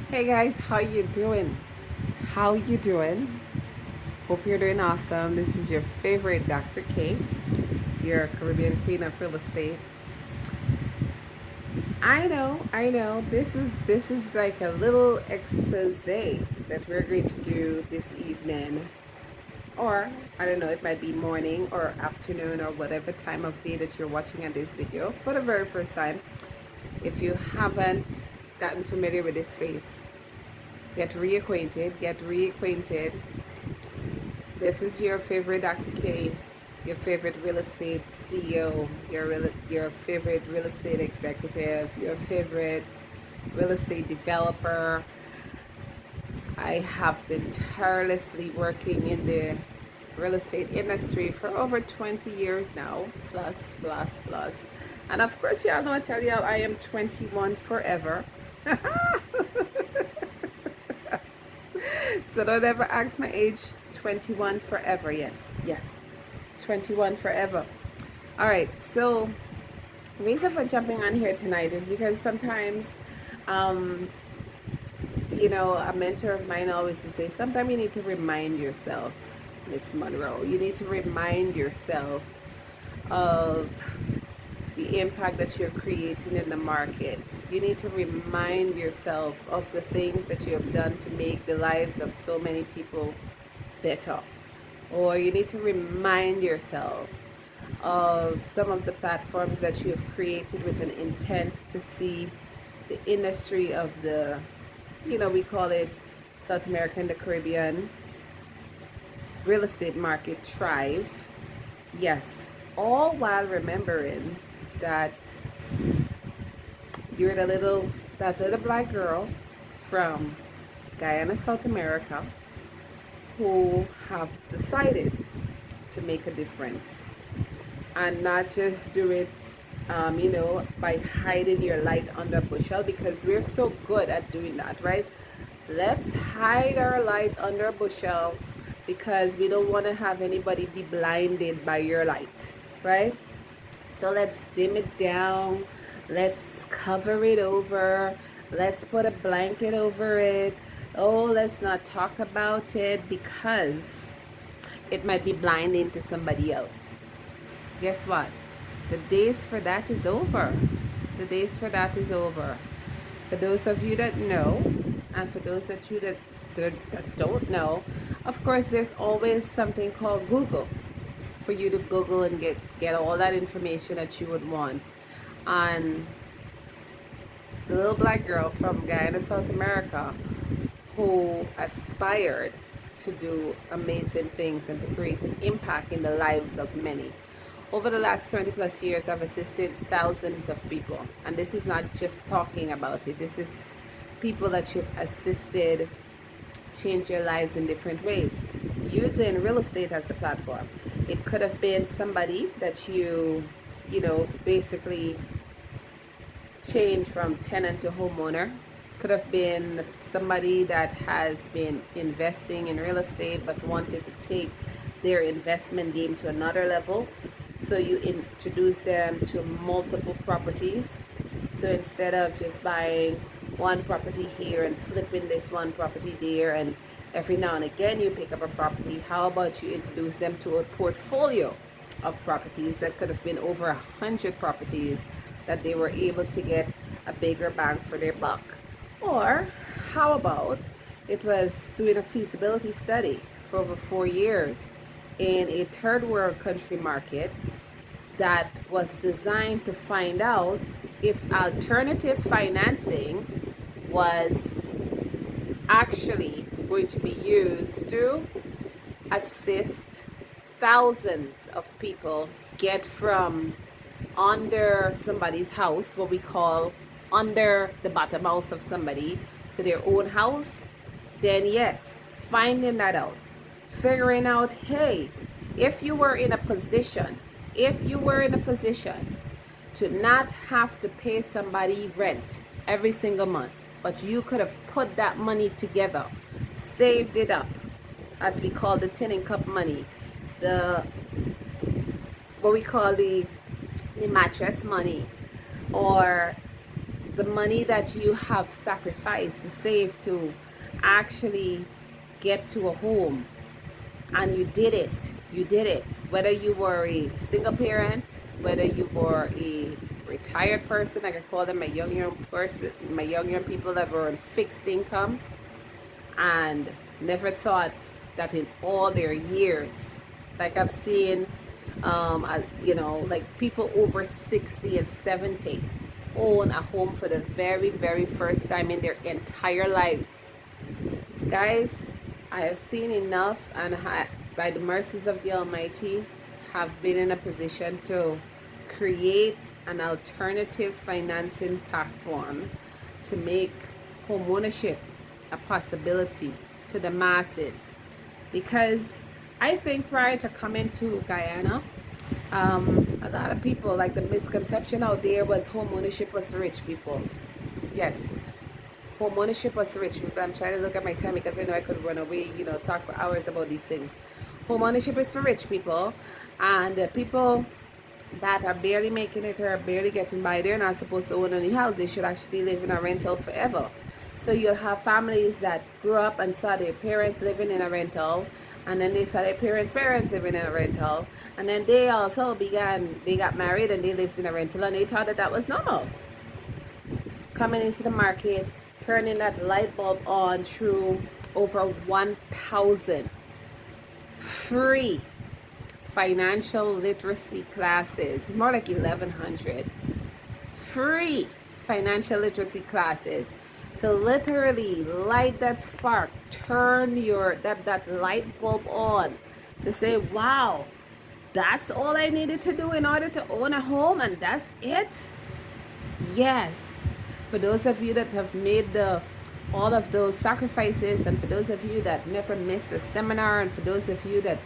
Hey guys, how you doing? How you doing? Hope you're doing awesome. This is your favorite Dr. K, your Caribbean Queen of Real Estate. I know. This is like a little expose that we're going to do this evening. Or I don't know, it might be morning or afternoon or whatever time of day that you're watching at this video for the very first time. If you haven't gotten familiar with this face, get reacquainted. This is your favorite Dr. K, your favorite real estate CEO, your favorite real estate executive, your favorite real estate developer. I have been tirelessly working in the real estate industry for over 20 years now, plus. And of course, y'all know I tell y'all I am 21 forever. So don't ever ask my age. 21 forever. Yes. 21 forever. All right. So the reason for jumping on here tonight is because sometimes, um, a mentor of mine always used to say, sometimes you need to remind yourself, Miss Monroe, you need to remind yourself of the impact that you're creating in the market. You need to remind yourself of the things that you have done to make the lives of so many people better. Or you need to remind yourself of some of the platforms that you have created with an intent to see the industry of we call it South America and the Caribbean real estate market thrive. Yes, all while remembering that you're that little black girl from Guyana, South America, who have decided to make a difference and not just do it, by hiding your light under a bushel, because we're so good at doing that, right? Let's hide our light under a bushel because we don't want to have anybody be blinded by your light, right? So let's dim it down. Let's cover it over. Let's put a blanket over it. Oh, let's not talk about it because it might be blinding to somebody else. Guess what? The days for that is over. The days for that is over. For those of you that know, and for those that you that don't know, of course, there's always something called Google for you to Google and get all that information that you would want. And the little black girl from Guyana, South America, who aspired to do amazing things and to create an impact in the lives of many. Over the last 20 plus years, I've assisted thousands of people. And this is not just talking about it. This is people that you've assisted change their lives in different ways using real estate as a platform. It could have been somebody that basically changed from tenant to homeowner. Could have been somebody that has been investing in real estate but wanted to take their investment game to another level. So you introduce them to multiple properties. So instead of just buying one property here and flipping this one property there, and every now and again you pick up a property, how about you introduce them to a portfolio of properties that could have been over 100 properties that they were able to get a bigger bang for their buck? Or how about it was doing a feasibility study for over 4 years in a third world country market that was designed to find out if alternative financing was actually going to be used to assist thousands of people get from under somebody's house, what we call under the bottom house of somebody, to their own house. Then yes, finding that out, figuring out, hey, if you were in a position to not have to pay somebody rent every single month, but you could have put that money together, saved it up, as we call the tin and cup money, the what we call the mattress money, or the money that you have sacrificed to save to actually get to a home, and you did it. You did it. Whether you were a single parent, whether you were a retired person, I could call them my younger people that were on fixed income and never thought that in all their years, like I've seen, like people over 60 and 70 own a home for the very, very first time in their entire lives. Guys, I have seen enough, and by the mercies of the Almighty, have been in a position to create an alternative financing platform to make homeownership a possibility to the masses. Because I think prior to coming to Guyana, a lot of people, like the misconception out there was home ownership was for rich people. Yes, home ownership was for rich people. I'm trying to look at my time because I know I could run away, talk for hours about these things. Home ownership is for rich people, and people that are barely making it or barely getting by, they're not supposed to own any house. They should actually live in a rental forever. So you'll have families that grew up and saw their parents living in a rental, and then they saw their parents' living in a rental, and then they got married and they lived in a rental, and they thought that that was normal. Coming into the market, turning that light bulb on through over 1,000 free financial literacy classes. It's more like 1,100 free financial literacy classes to literally light that spark, turn that light bulb on, to say, wow, that's all I needed to do in order to own a home, and that's it. Yes, for those of you that have made all of those sacrifices, and for those of you that never miss a seminar, and for those of you that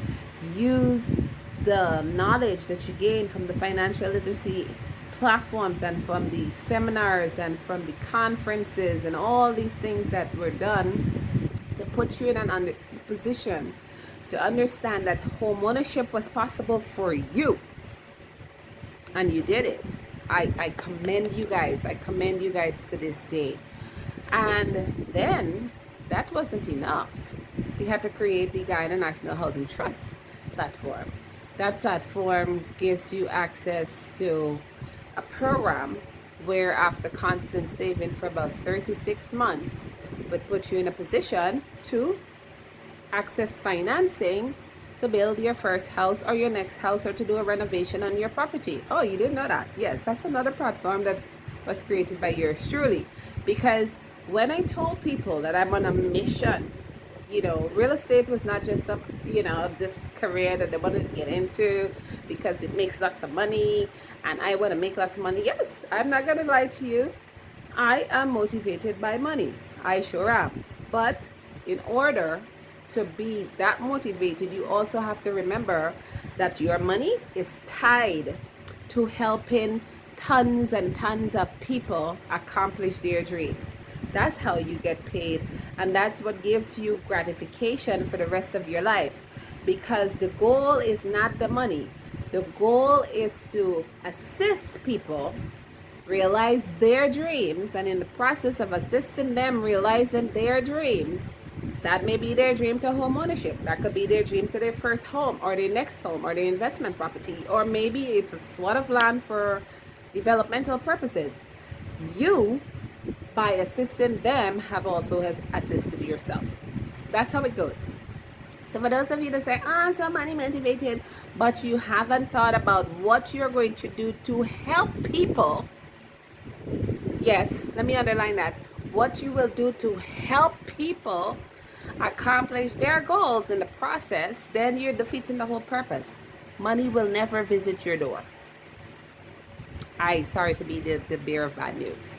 use the knowledge that you gain from the financial literacy platforms and from the seminars and from the conferences and all these things that were done to put you in an position to understand that home ownership was possible for you, and you did it. I commend you guys. I commend you guys to this day. And then that wasn't enough. We had to create the Guyana National Housing Trust platform. That platform gives you access to a program where, after constant saving for about 36 months, would put you in a position to access financing to build your first house or your next house, or to do a renovation on your property. Oh, you didn't know that? Yes, that's another platform that was created by yours truly. Because when I told people that I'm on a mission, real estate was not just some, this career that they want to get into because it makes lots of money and I want to make lots of money. Yes, I'm not going to lie to you. I am motivated by money. I sure am. But in order to be that motivated, you also have to remember that your money is tied to helping tons and tons of people accomplish their dreams. That's how you get paid, and that's what gives you gratification for the rest of your life, because the goal is not the money. The goal is to assist people realize their dreams, and in the process of assisting them realizing their dreams, that may be their dream to home ownership. That could be their dream to their first home or their next home or their investment property, or maybe it's a swat of land for developmental purposes. You, by assisting them, have also assisted yourself. That's how it goes. So for those of you that say, so money motivated, but you haven't thought about what you're going to do to help people. Yes, let me underline that. What you will do to help people accomplish their goals in the process, then you're defeating the whole purpose. Money will never visit your door. Sorry to be the bearer of bad news.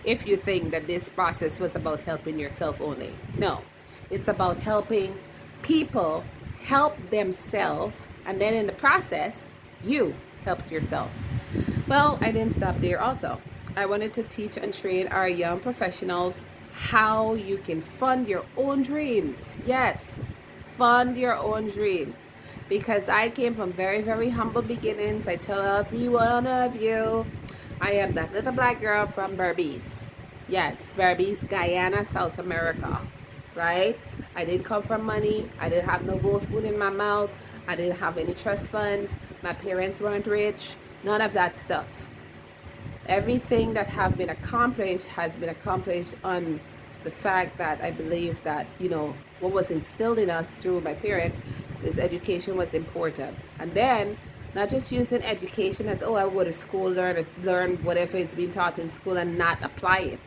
If you think that this process was about helping yourself only. No, it's about helping people help themselves, and then in the process, you helped yourself. Well, I didn't stop there also. I wanted to teach and train our young professionals how you can fund your own dreams. Yes, fund your own dreams. Because I came from very, very humble beginnings. I tell every one of you, I am that little black girl from Berbice. Yes, Berbice, Guyana, South America. Right? I didn't come from money. I didn't have no gold spoon in my mouth. I didn't have any trust funds. My parents weren't rich. None of that stuff. Everything that have been accomplished has been accomplished on the fact that I believe that, what was instilled in us through my parent is education was important. And then not just using education as, oh, I go to school, learn whatever it's been taught in school and not apply it.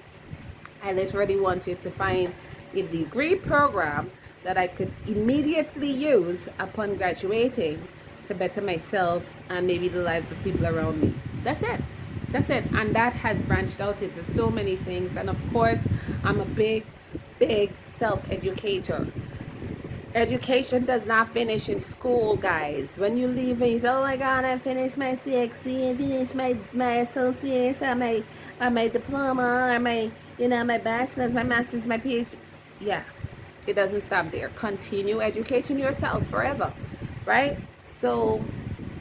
I literally wanted to find a degree program that I could immediately use upon graduating to better myself and maybe the lives of people around me. That's it. That's it. And that has branched out into so many things. And of course, I'm a big, big self-educator. Education does not finish in school, guys. When you leave and you say, oh my God, I finished my CXC, I finished my associates, or my diploma, or my bachelor's, my master's, my PhD. Yeah, it doesn't stop there. Continue educating yourself forever, right? So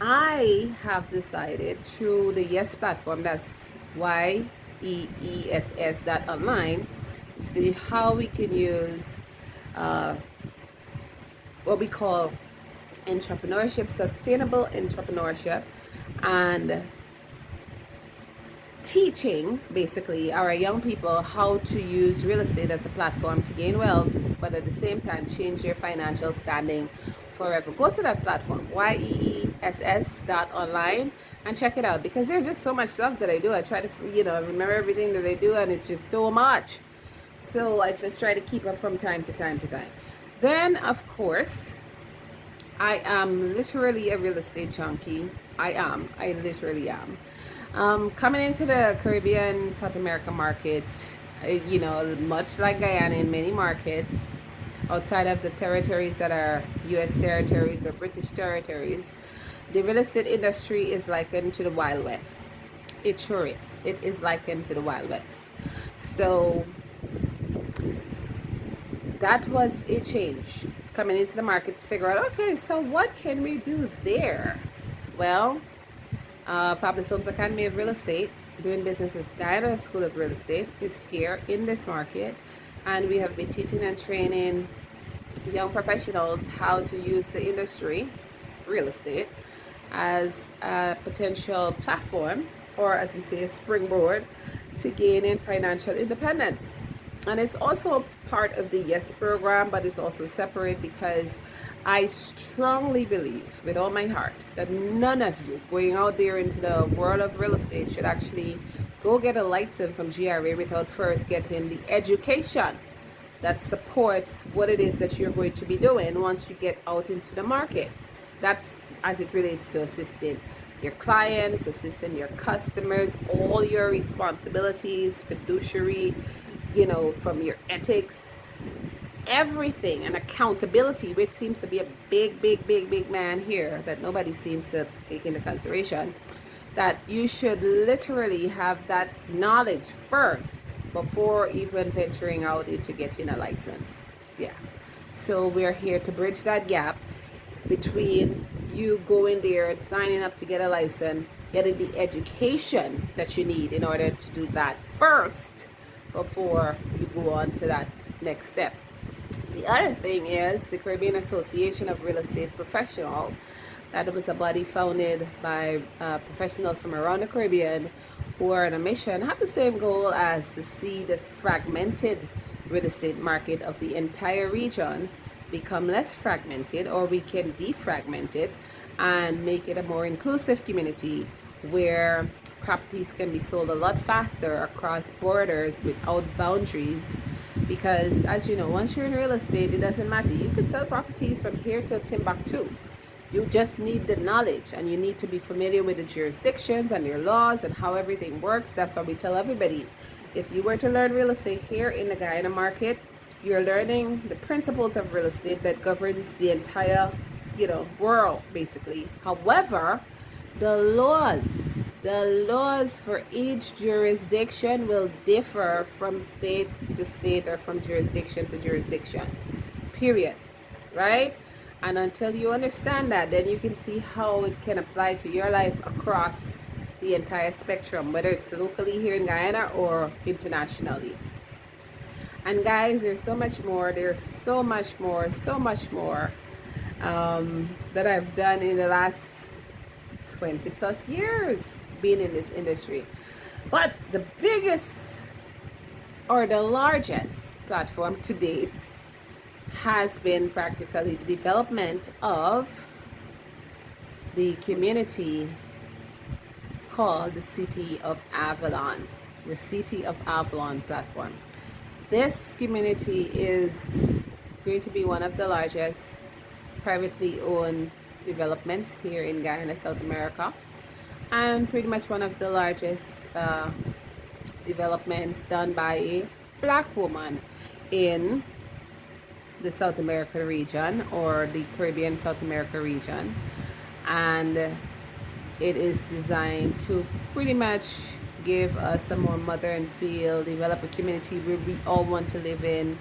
I have decided through the YES platform, that's YEESS.online, see how we can use what we call entrepreneurship, sustainable entrepreneurship, and teaching basically our young people how to use real estate as a platform to gain wealth, but at the same time change their financial standing forever. Go to that platform, YEESS.online, and check it out, because there's just so much stuff that I do. I try to remember everything that I do, and it's just so much. So I just try to keep up from time to time. Then, of course, I am literally a real estate junkie. I literally am. Coming into the Caribbean, South America market, much like Guyana in many markets, outside of the territories that are U.S. territories or British territories, the real estate industry is likened to the Wild West. It sure is. It is likened to the Wild West. So that was a change coming into the market to figure out, okay, so what can we do there? Well, Fabulous Homes Academy of Real Estate, doing business as Guyana School of Real Estate, is here in this market, and we have been teaching and training young professionals how to use the industry, real estate, as a potential platform, or as we say, a springboard to gaining financial independence. And it's also part of the YES program, but it's also separate, because I strongly believe with all my heart that none of you going out there into the world of real estate should actually go get a license from GRA without first getting the education that supports what it is that you're going to be doing once you get out into the market. That's as it relates to assisting your clients, assisting your customers, all your responsibilities, fiduciary, from your ethics, everything, and accountability, which seems to be a big man here that nobody seems to take into consideration, that you should literally have that knowledge first before even venturing out into getting a license. Yeah. So we're here to bridge that gap between you going there and signing up to get a license, getting the education that you need in order to do that first before you go on to that next step. The other thing is the Caribbean Association of Real Estate Professionals. That was a body founded by professionals from around the Caribbean who are on a mission, have the same goal as to see this fragmented real estate market of the entire region become less fragmented, or we can defragment it and make it a more inclusive community where properties can be sold a lot faster across borders without boundaries. Because as you know, once you're in real estate, it doesn't matter. You can sell properties from here to Timbuktu. You just need the knowledge, and you need to be familiar with the jurisdictions and your laws and how everything works. That's what we tell everybody. If you were to learn real estate here in the Guyana market, you're learning the principles of real estate that governs the entire, world, basically. However, the laws for each jurisdiction will differ from state to state or from jurisdiction to jurisdiction, period, right? And until you understand that, then you can see how it can apply to your life across the the entire spectrum, whether it's locally here in Guyana or internationally. And guys, there's so much more. There's so much more, that I've done in the last 20 plus years being in this industry. But the biggest or the largest platform to date has been practically the development of the community called the City of Avalon, the City of Avalon platform. This community is going to be one of the largest privately owned developments here in Guyana, South America, and pretty much one of the largest developments done by a black woman in the South America region, or the Caribbean South America region. And it is designed to pretty much give us a more modern feel, develop a community where we all want to live in.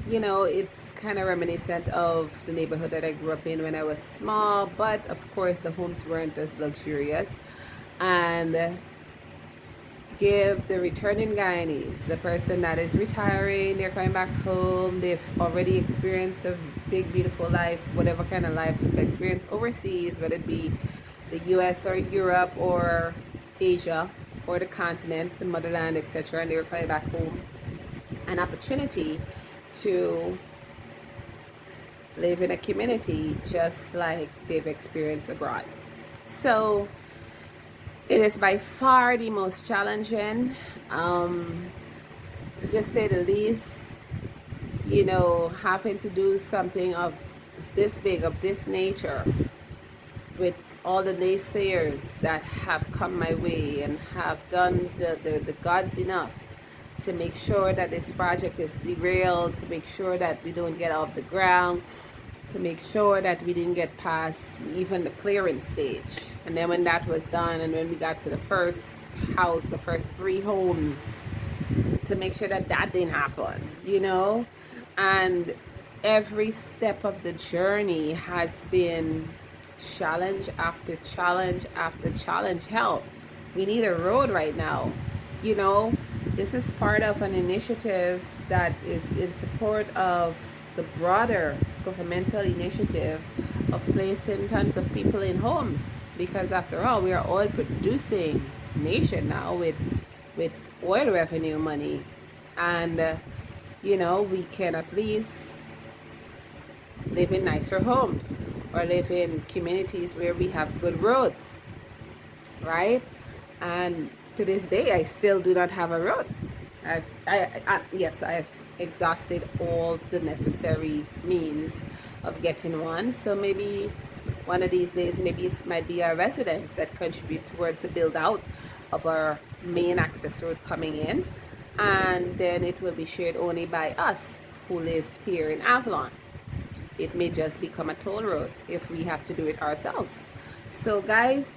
You know, it's kind of reminiscent of the neighborhood that I grew up in when I was small, but of course the homes weren't as luxurious. And give the returning Guyanese, the person that is retiring, they're coming back home, they've already experienced a big, beautiful life, whatever kind of life they've experienced overseas, whether it be the US or Europe or Asia or the continent, the motherland, etc., and they're coming back home. An opportunity to live in a community just like they've experienced abroad. So it is by far the most challenging, to just say the least. You know, having to do something of this big, of this nature, with all the naysayers that have come my way and have done the gods enough to make sure that this project is derailed, to make sure that we don't get off the ground, to make sure that we didn't get past even the clearance stage. And then when that was done, and when we got to the first house, the first 3 homes, to make sure that that didn't happen, you know. And every step of the journey has been challenge after challenge after challenge. Hell, we need a road right now, you know. This is part of an initiative that is in support of the broader governmental initiative of placing tons of people in homes, because after all, we are oil producing nation now with oil revenue money, and you know, we can at least live in nicer homes or live in communities where we have good roads, right? And to this day, I still do not have a road. Yes, I've exhausted all the necessary means of getting one. So maybe one of these days, maybe it might be our residents that contribute towards the build out of our main access road coming in, and then it will be shared only by us who live here in Avalon. It may just become a toll road if we have to do it ourselves. So guys,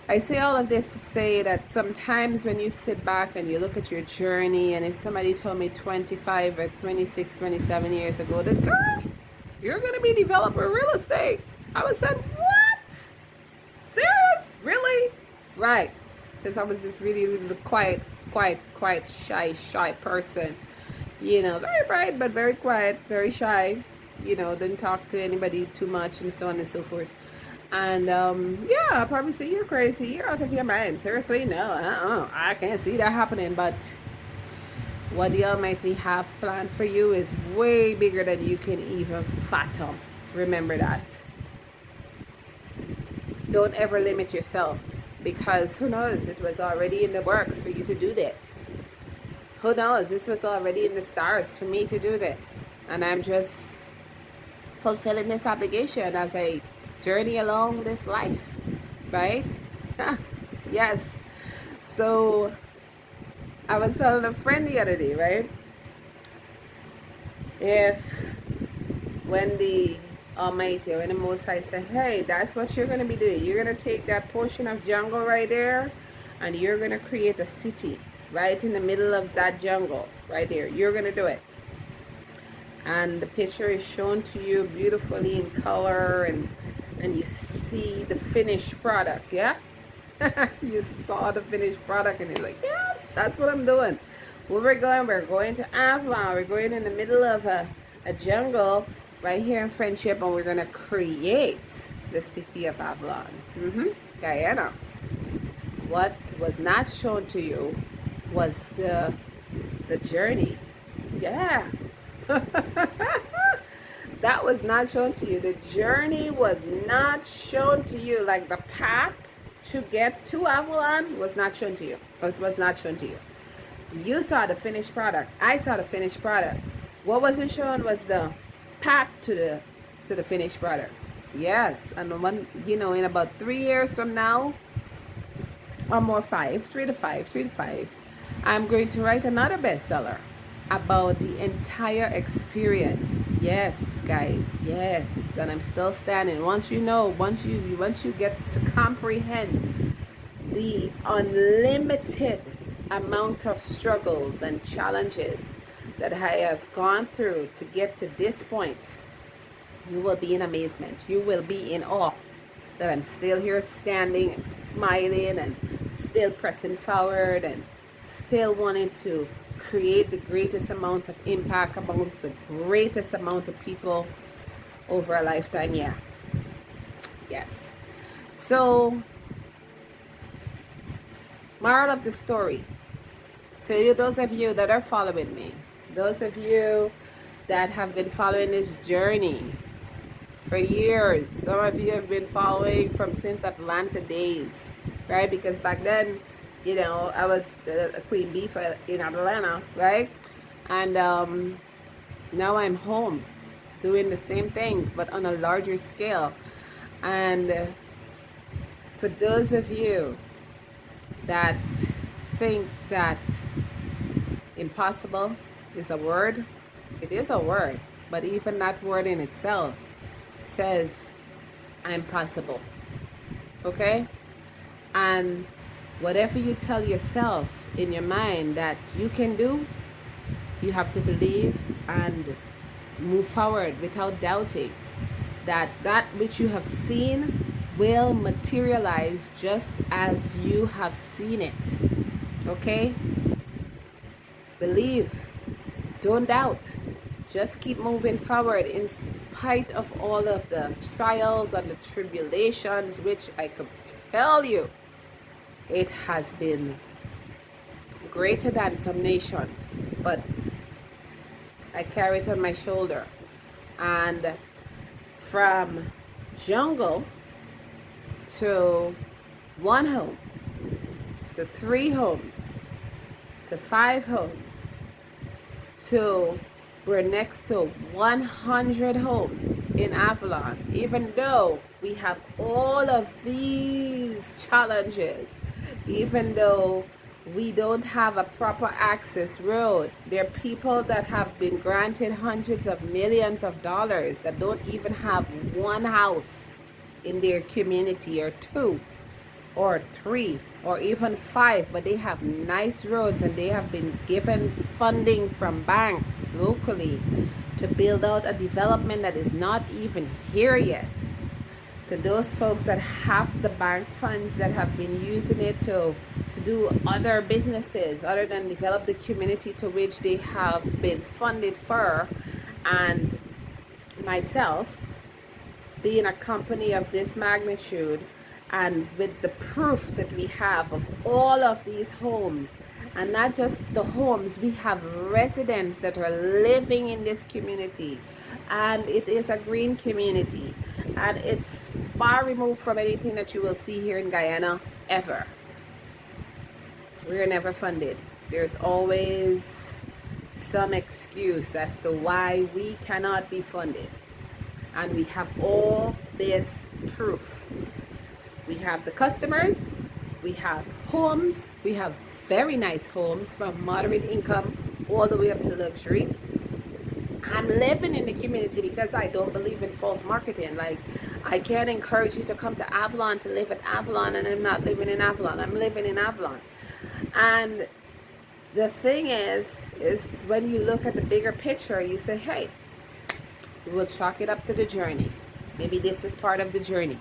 I say all of this to say that sometimes when you sit back and you look at your journey, and if somebody told me 25 or 26, 27 years ago that, girl, you're going to be developer real estate, I would say, what? Serious? Really? Right. Because I was this really, really quiet, shy person. You know, very bright, but very quiet, very shy. You know, didn't talk to anybody too much, and so on and so forth. And yeah, I'll probably say, you're crazy, you're out of your mind. Seriously, no, I can't see that happening. But what the Almighty have planned for you is way bigger than you can even fathom. Remember that. Don't ever limit yourself, because who knows, it was already in the works for you to do this. Who knows, this was already in the stars for me to do this. And I'm just fulfilling this obligation as I journey along this life, right? Yes. So I was telling a friend the other day, right? If when the Almighty, when the Most High said, hey, that's what you're going to be doing. You're going to take that portion of jungle right there, and you're going to create a city right in the middle of that jungle right there. You're going to do it. And the picture is shown to you beautifully in color and and you see the finished product, yeah? You saw the finished product and you're like, yes, that's what I'm doing. Where we're going to Avalon. We're going in the middle of a jungle right here in Friendship, and we're going to create the city of Avalon. Guyana. What was not shown to you was the journey. Yeah. That was not shown to you. The journey was not shown to you. Like the path to get to Avalon was not shown to you. It was not shown to you. You saw the finished product. I saw the finished product. What wasn't shown was the path to the finished product. Yes, and one, in about 3 years from now, or more, 3 to 5, I'm going to write another bestseller about the entire experience. Yes, guys, yes. And I'm still standing. Once you get to comprehend the unlimited amount of struggles and challenges that I have gone through to get to this point, you will be in amazement. You will be in awe that I'm still here standing and smiling and still pressing forward and still wanting to create the greatest amount of impact amongst the greatest amount of people over a lifetime. Yeah. Yes. So, moral of the story, to those of you that are following me, those of you that have been following this journey for years, some of you have been following since Atlanta days, right? Because back then, I was the queen bee in Atlanta, right? And now I'm home doing the same things, but on a larger scale. And for those of you that think that impossible is a word, it is a word, but even that word in itself says I'm possible. Okay? And whatever you tell yourself in your mind that you can do, you have to believe and move forward without doubting that which you have seen will materialize just as you have seen it. Okay? Believe. Don't doubt. Just keep moving forward in spite of all of the trials and the tribulations, which I could tell you, it has been greater than some nations, but I carry it on my shoulder. And from jungle to 1 home, to 3 homes, to 5 homes, to we're next to 100 homes in Avalon. Even though we have all of these challenges, even though we don't have a proper access road, there are people that have been granted hundreds of millions of dollars that don't even have 1 house in their community, or 2 or 3 or even 5, but they have nice roads, and they have been given funding from banks locally to build out a development that is not even here yet. To those folks that have the bank funds that have been using it to do other businesses other than develop the community to which they have been funded for, and myself being a company of this magnitude, and with the proof that we have of all of these homes, and not just the homes, we have residents that are living in this community, and it is a green community, and it's far removed from anything that you will see here in Guyana ever. We're never funded. There's always some excuse as to why we cannot be funded, and we have all this proof. We have the customers, we have homes, we have very nice homes from moderate income all the way up to luxury. I'm living in the community because I don't believe in false marketing. Like, I can't encourage you to come to Avalon to live at Avalon, and I'm not living in Avalon. I'm living in Avalon. And the thing is when you look at the bigger picture, you say, hey, we'll chalk it up to the journey. Maybe this was part of the journey,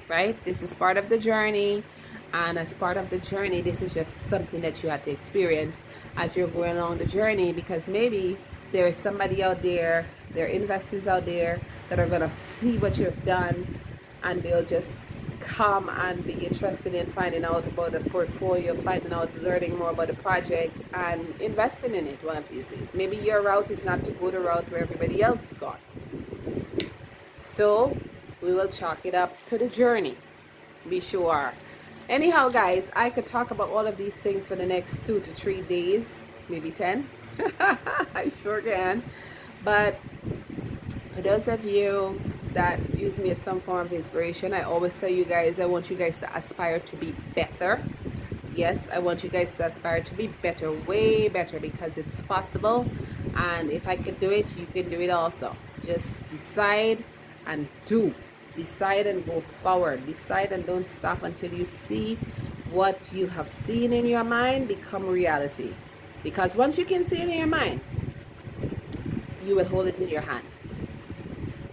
right? This is part of the journey. And as part of the journey, this is just something that you have to experience as you're going along the journey, because maybe there is somebody out there, there are investors out there that are going to see what you've done, and they'll just come and be interested in finding out about the portfolio, finding out, learning more about the project, and investing in it one of these days. Maybe your route is not to go the route where everybody else is gone. So we will chalk it up to the journey. Be sure. Anyhow, guys, I could talk about all of these things for the next 2 to 3 days, maybe 10. I sure can. But for those of you that use me as some form of inspiration, I always tell you guys, I want you guys to aspire to be better. Yes, I want you guys to aspire to be better, way better, because it's possible. And if I can do it, you can do it also. Just decide and do. Decide and go forward. Decide and don't stop until you see what you have seen in your mind become reality. Because once you can see it in your mind, you will hold it in your hand.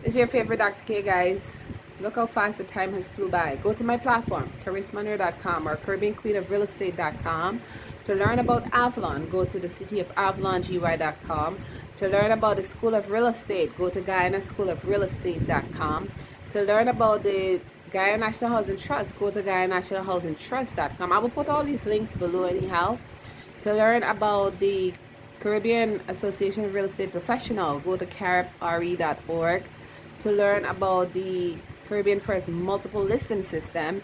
This is your favorite Dr. K, guys. Look how fast the time has flew by. Go to my platform, charismanner.com or CaribbeanQueenOfRealEstate.com. To learn about Avalon, go to the city of AvalonGY.com. To learn about the School of Real Estate, go to GuyanaSchoolOfRealEstate.com. To learn about the Guyana National Housing Trust, go to GuyanaNationalHousingTrust.com. I will put all these links below anyhow. To learn about the Caribbean Association of Real Estate Professional, go to caribre.org. To learn about the Caribbean First Multiple Listing System,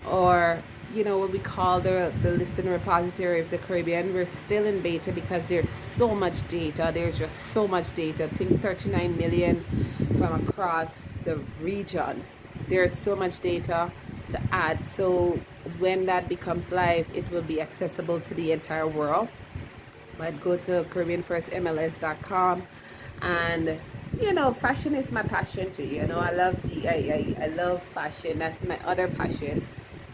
or what we call the listing repository of the Caribbean. We're still in beta because there's so much data. There's just so much data. I think 39 million from across the region. There's so much data to add. So when that becomes live, it will be accessible to the entire world. But go to CaribbeanFirstMLS.com, and fashion is my passion too. I love fashion. That's my other passion.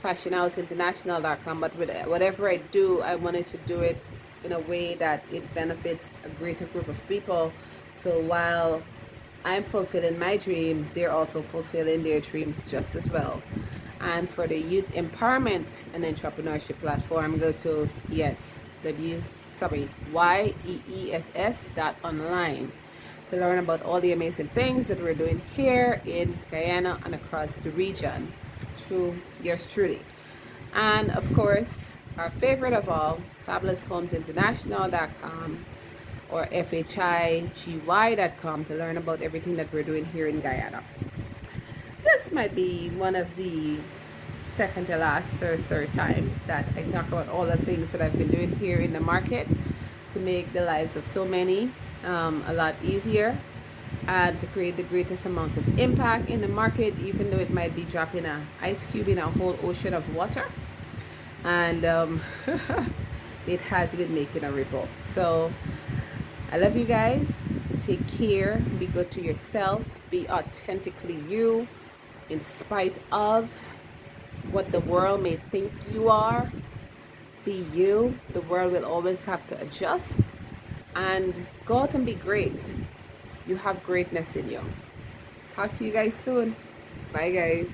FashionHouseInternational.com. But with whatever I do, I wanted to do it in a way that it benefits a greater group of people. So while I'm fulfilling my dreams, they're also fulfilling their dreams just as well. And for the youth empowerment and entrepreneurship platform, go to YEESS.online to learn about all the amazing things that we're doing here in Guyana and across the region through yours truly. And of course, our favorite of all, FabulousHomesInternational.com or FHIGY.com to learn about everything that we're doing here in Guyana. This might be one of the second to last or third times that I talk about all the things that I've been doing here in the market to make the lives of so many a lot easier, and to create the greatest amount of impact in the market, even though it might be dropping an ice cube in a whole ocean of water. And it has been making a ripple. So I love you guys. Take care. Be good to yourself. Be authentically you, in spite of what the world may think you are. Be you. The world will always have to adjust. And go out and be great. You have greatness in you. Talk to you guys soon. Bye, guys.